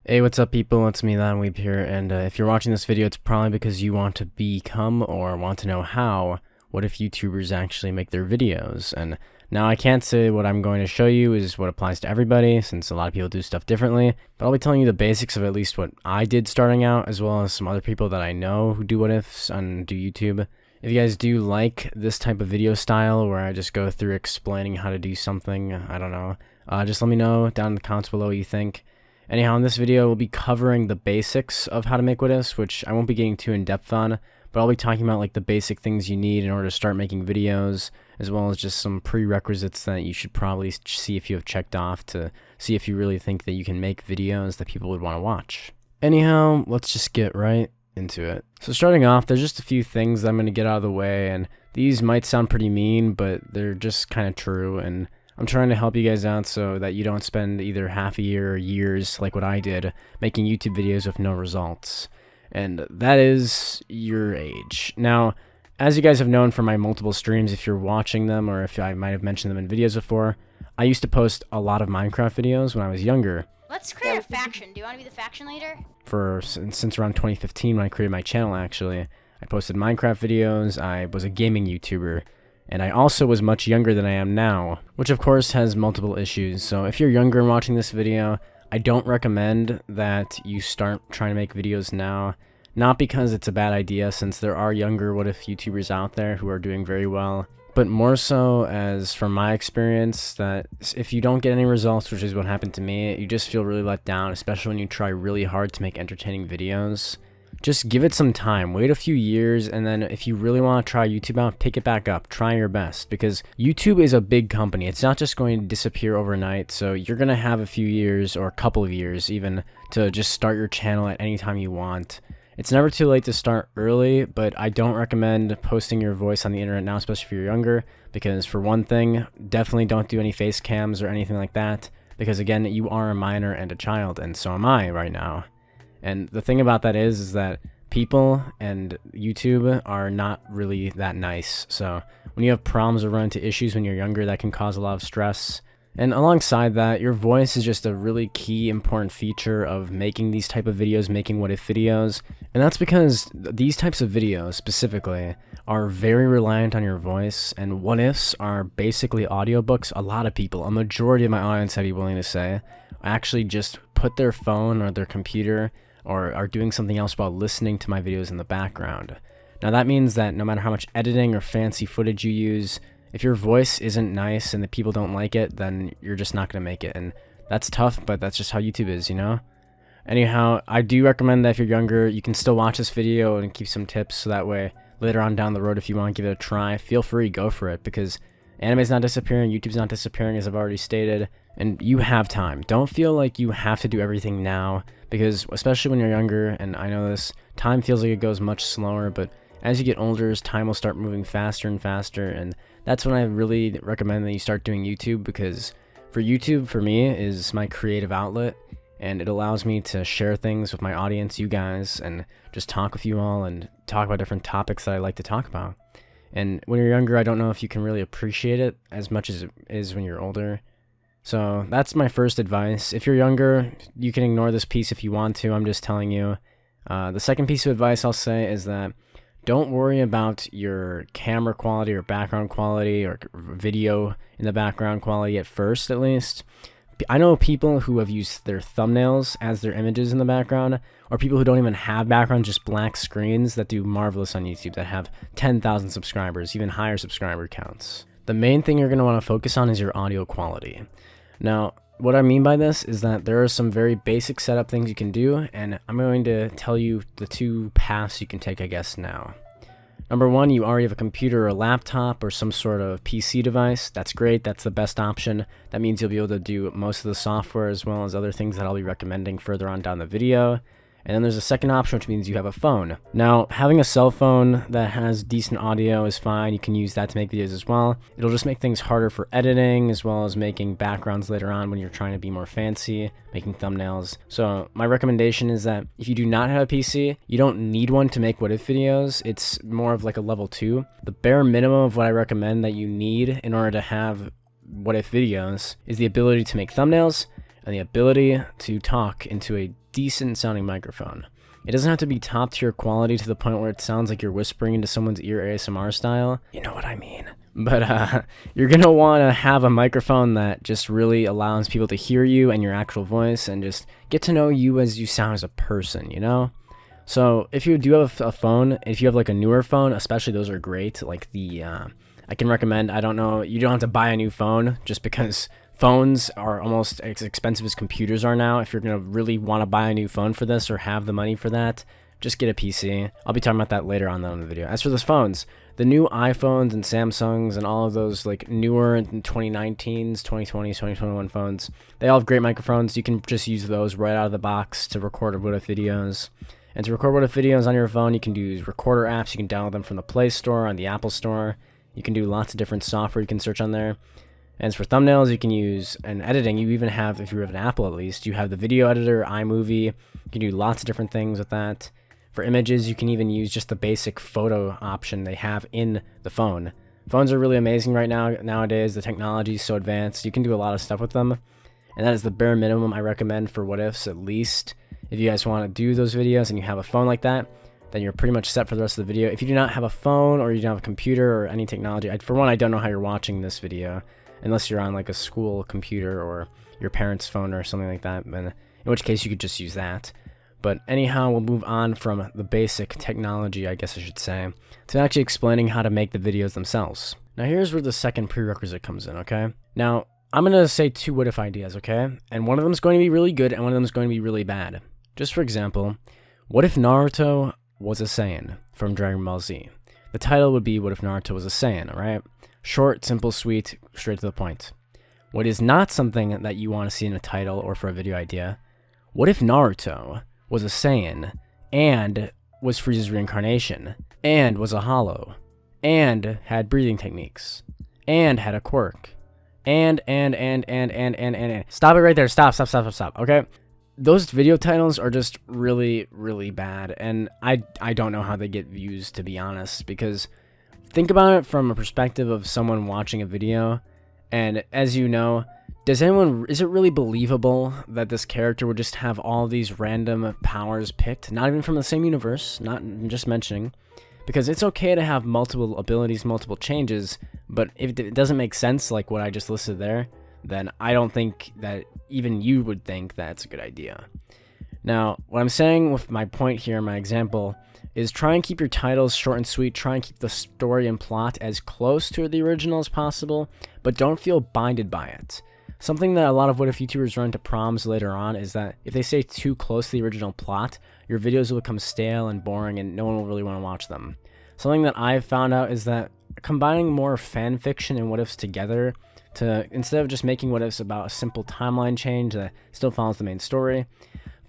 Hey, what's up people? It's me, Weep here, and if you're watching this video, it's probably because you want to become or want to know how what if YouTubers actually make their videos. And now I can't say what I'm going to show you is what applies to everybody, since a lot of people do stuff differently, but I'll be telling you the basics of at least what I did starting out, as well as some other people that I know who do what ifs and do YouTube. If you guys do like this type of video style where I just go through explaining how to do something, I don't know, just let me know down in the comments below what you think. Anyhow, in this video, we'll be covering the basics of how to make WhatIfs, which I won't be getting too in-depth on, but I'll be talking about like the basic things you need in order to start making videos, as well as just some prerequisites that you should probably see if you have checked off to see if you really think that you can make videos that people would want to watch. Anyhow, let's just get right into it. So starting off, there's just a few things that I'm going to get out of the way, and these might sound pretty mean, but they're just kind of true, and I'm trying to help you guys out so that you don't spend either half a year or years like what I did making YouTube videos with no results. And that is your age. Now, as you guys have known from my multiple streams, if you're watching them or if I might have mentioned them in videos before, I used to post a lot of Minecraft videos when I was younger. Let's create a faction. Do you want to be the faction leader? Since around 2015 when I created my channel, actually. I posted Minecraft videos, I was a gaming YouTuber. And I also was much younger than I am now, which of course has multiple issues. So if you're younger and watching this video, I don't recommend that you start trying to make videos now. Not because it's a bad idea, since there are younger what if YouTubers out there who are doing very well, but more so as from my experience that if you don't get any results, which is what happened to me, you just feel really let down, especially when you try really hard to make entertaining videos. Just give it some time, wait a few years, and then if you really want to try YouTube out, pick it back up, try your best, because YouTube is a big company. It's not just going to disappear overnight, so you're going to have a few years, or a couple of years even, to just start your channel at any time you want. It's never too late to start early, but I don't recommend posting your voice on the internet now, especially if you're younger, because for one thing, definitely don't do any face cams or anything like that, because again, you are a minor and a child, and so am I right now. And the thing about that is that people and YouTube are not really that nice. So when you have problems or run into issues when you're younger, that can cause a lot of stress. And alongside that, your voice is just a really key important feature of making these type of videos, making what if videos. And that's because these types of videos specifically are very reliant on your voice, and what ifs are basically audiobooks. A lot of people, a majority of my audience, I'd be willing to say, actually just put their phone or their computer or are doing something else while listening to my videos in the background. Now that means that no matter how much editing or fancy footage you use, if your voice isn't nice and the people don't like it, then you're just not going to make it. And that's tough, but that's just how YouTube is, you know? Anyhow, I do recommend that if you're younger, you can still watch this video and keep some tips, so that way later on down the road, if you want to give it a try, feel free, go for it, because anime's not disappearing, YouTube's not disappearing, as I've already stated, and you have time. Don't feel like you have to do everything now, because especially when you're younger, and I know this, time feels like it goes much slower, but as you get older, time will start moving faster and faster, and that's when I really recommend that you start doing YouTube, because for YouTube, for me, is my creative outlet, and it allows me to share things with my audience, you guys, and just talk with you all, and talk about different topics that I like to talk about. And when you're younger, I don't know if you can really appreciate it as much as it is when you're older. So that's my first advice. If you're younger, you can ignore this piece if you want to. I'm just telling you. The second piece of advice I'll say is that don't worry about your camera quality or background quality or video in the background quality at first, at least. I know people who have used their thumbnails as their images in the background, or people who don't even have background, just black screens, that do marvelous on YouTube, that have 10,000 subscribers, even higher subscriber counts. The main thing you're going to want to focus on is your audio quality. Now, what I mean by this is that there are some very basic setup things you can do, and I'm going to tell you the two paths you can take, I guess, now. Number one, you already have a computer or a laptop or some sort of PC device. That's great. That's the best option. That means you'll be able to do most of the software as well as other things that I'll be recommending further on down the video. And then there's a second option, which means you have a phone. Now, having a cell phone that has decent audio is fine. You can use that to make videos as well. It'll just make things harder for editing, as well as making backgrounds later on when you're trying to be more fancy, making thumbnails. So my recommendation is that if you do not have a PC, you don't need one to make what if videos. It's more of like a level 2. The bare minimum of what I recommend that you need in order to have what if videos is the ability to make thumbnails and the ability to talk into a decent sounding microphone. It doesn't have to be top tier quality to the point where it sounds like you're whispering into someone's ear ASMR style. You know what I mean. But you're going to want to have a microphone that just really allows people to hear you and your actual voice and just get to know you as you sound as a person, you know? So if you do have a phone, if you have like a newer phone, especially those are great. Like I can recommend, I don't know, you don't have to buy a new phone just because phones are almost as expensive as computers are now. If you're going to really want to buy a new phone for this or have the money for that, just get a PC. I'll be talking about that later on in the video. As for those phones, the new iPhones and Samsungs and all of those like newer 2019s, 2020s, 2021 phones, they all have great microphones. You can just use those right out of the box to record WhatIf videos. And to record WhatIf videos on your phone, you can use recorder apps. You can download them from the Play Store, on the Apple Store. You can do lots of different software you can search on there. And as for thumbnails, you can use, and editing, you even have, if you have an Apple at least, you have the video editor, iMovie. You can do lots of different things with that. For images, you can even use just the basic photo option they have in the phone. Phones are really amazing right now. Nowadays, the technology is so advanced. You can do a lot of stuff with them. And that is the bare minimum I recommend for WhatIfs, at least. If you guys want to do those videos and you have a phone like that, then you're pretty much set for the rest of the video. If you do not have a phone or you don't have a computer or any technology, for one, I don't know how you're watching this video, unless you're on like a school computer or your parents' phone or something like that, in which case you could just use that. But anyhow, we'll move on from the basic technology, I guess I should say, to actually explaining how to make the videos themselves. Now here's where the second prerequisite comes in, okay? Now, I'm going to say two WhatIf ideas, okay? And one of them is going to be really good and one of them is going to be really bad. Just for example, what if Naruto was a Saiyan from Dragon Ball Z? The title would be What If Naruto Was a Saiyan, alright? Short, simple, sweet, straight to the point. What is not something that you want to see in a title or for a video idea? What if Naruto was a Saiyan and was Frieza's reincarnation and was a hollow and had breathing techniques and had a quirk and. Stop it right there. Stop, okay? Those video titles are just really, really bad, and I don't know how they get views, to be honest, because think about it from a perspective of someone watching a video, and as you know, is it really believable that this character would just have all these random powers picked, not even from the same universe, not just mentioning, because it's okay to have multiple abilities, multiple changes, but if it doesn't make sense like what I just listed there, then I don't think that even you would think that's a good idea. Now, what I'm saying with my point here, my example, is try and keep your titles short and sweet, try and keep the story and plot as close to the original as possible, but don't feel binded by it. Something that a lot of WhatIf YouTubers run into problems later on is that if they stay too close to the original plot, your videos will become stale and boring and no one will really want to watch them. Something that I've found out is that combining more fan fiction and WhatIfs together to, instead of just making WhatIfs about a simple timeline change that still follows the main story,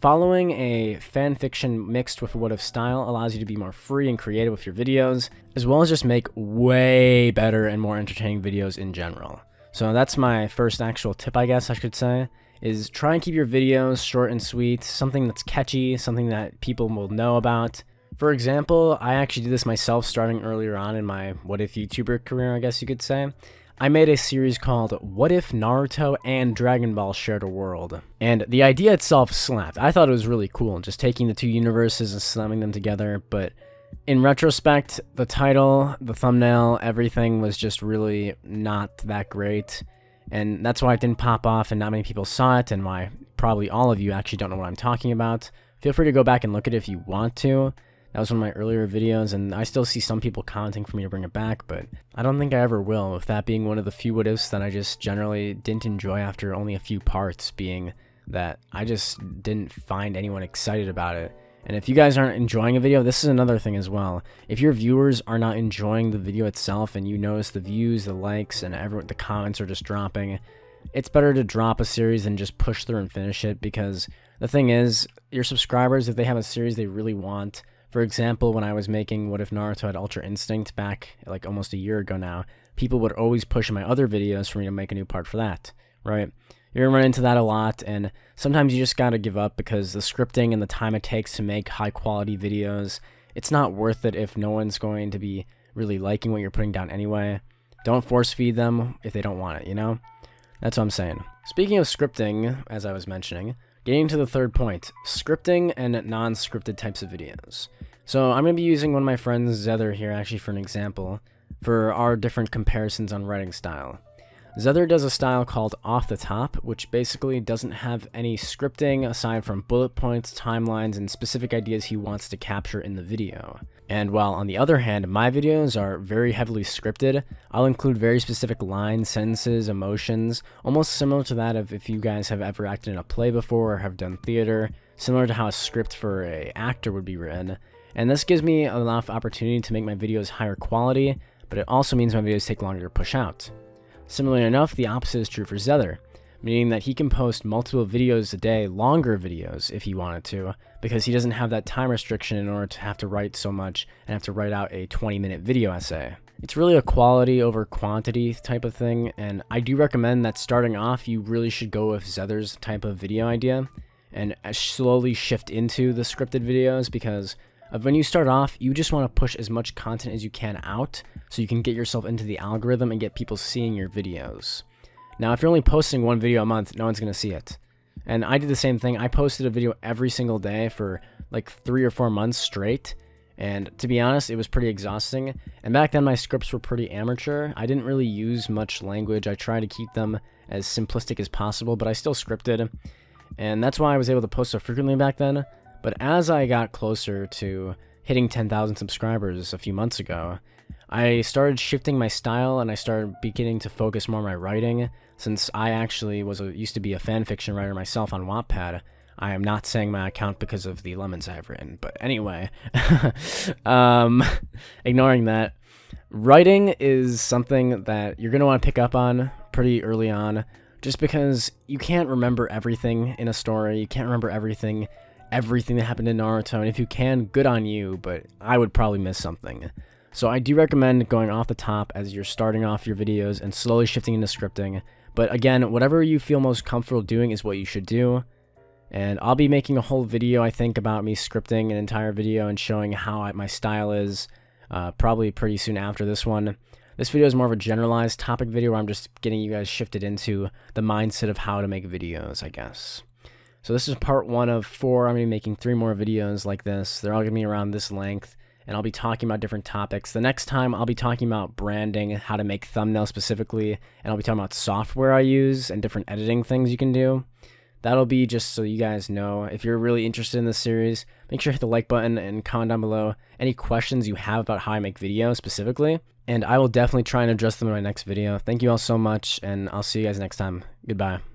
following a fan fiction mixed with a WhatIf style allows you to be more free and creative with your videos, as well as just make way better and more entertaining videos in general. So that's my first actual tip, I guess I should say, is try and keep your videos short and sweet, something that's catchy, something that people will know about. For example, I actually did this myself starting earlier on in my WhatIf YouTuber career, I guess you could say. I made a series called What If Naruto and Dragon Ball Shared a World? And the idea itself slapped. I thought it was really cool, just taking the two universes and slamming them together, but in retrospect, the title, the thumbnail, everything was just really not that great, and that's why it didn't pop off and not many people saw it, and why probably all of you actually don't know what I'm talking about. Feel free to go back and look at it if you want to. That was one of my earlier videos, and I still see some people commenting for me to bring it back, but I don't think I ever will, with that being one of the few WhatIfs that I just generally didn't enjoy after only a few parts, being that I just didn't find anyone excited about it. And if you guys aren't enjoying a video, this is another thing as well. If your viewers are not enjoying the video itself and you notice the views, the likes, and the comments are just dropping, it's better to drop a series than just push through and finish it, because the thing is, your subscribers, if they have a series they really want, for example, when I was making What If Naruto had Ultra Instinct back like almost a year ago now, people would always push in my other videos for me to make a new part for that, right? You're going to run into that a lot, and sometimes you just got to give up because the scripting and the time it takes to make high-quality videos, it's not worth it if no one's going to be really liking what you're putting down anyway. Don't force-feed them if they don't want it, you know? That's what I'm saying. Speaking of scripting, as I was mentioning, Getting to the third point, scripting and non-scripted types of videos. So I'm going to be using one of my friends, Zether, here actually for an example, for our different comparisons on writing style. Zether does a style called off the top, which basically doesn't have any scripting aside from bullet points, timelines, and specific ideas he wants to capture in the video. And while on the other hand, my videos are very heavily scripted, I'll include very specific lines, sentences, emotions, almost similar to that of if you guys have ever acted in a play before or have done theater, similar to how a script for an actor would be written. And this gives me enough opportunity to make my videos higher quality, but it also means my videos take longer to push out. Similarly enough, the opposite is true for Zether, meaning that he can post multiple videos a day, longer videos if he wanted to, because he doesn't have that time restriction in order to have to write so much and have to write out a 20-minute video essay. It's really a quality over quantity type of thing, and I do recommend that starting off, you really should go with Zether's type of video idea and slowly shift into the scripted videos, because when you start off, you just want to push as much content as you can out so you can get yourself into the algorithm and get people seeing your videos. Now, if you're only posting one video a month, no one's going to see it. And I did the same thing. I posted a video every single day for like 3 or 4 months straight. And to be honest, it was pretty exhausting. And back then, my scripts were pretty amateur. I didn't really use much language. I tried to keep them as simplistic as possible, but I still scripted. And that's why I was able to post so frequently back then. But as I got closer to hitting 10,000 subscribers a few months ago, I started shifting my style and I started beginning to focus more on my writing. Since I actually used to be a fanfiction writer myself on Wattpad, I am not saying my account because of the lemons I've written. But anyway, ignoring that, writing is something that you're going to want to pick up on pretty early on, just because you can't remember everything in a story. You can't remember everything that happened in Naruto, and if you can, good on you, but I would probably miss something. So I do recommend going off the top as you're starting off your videos and slowly shifting into scripting. But again, whatever you feel most comfortable doing is what you should do. And I'll be making a whole video, I think, about me scripting an entire video and showing how my style is probably pretty soon after this one. This video is more of a generalized topic video where I'm just getting you guys shifted into the mindset of how to make videos, I guess. So this is part 1 of 4. I'm going to be making 3 more videos like this. They're all going to be around this length, and I'll be talking about different topics. The next time, I'll be talking about branding, how to make thumbnails specifically, and I'll be talking about software I use and different editing things you can do. That'll be just so you guys know. If you're really interested in this series, make sure to hit the like button and comment down below any questions you have about how I make videos specifically, and I will definitely try and address them in my next video. Thank you all so much, and I'll see you guys next time. Goodbye.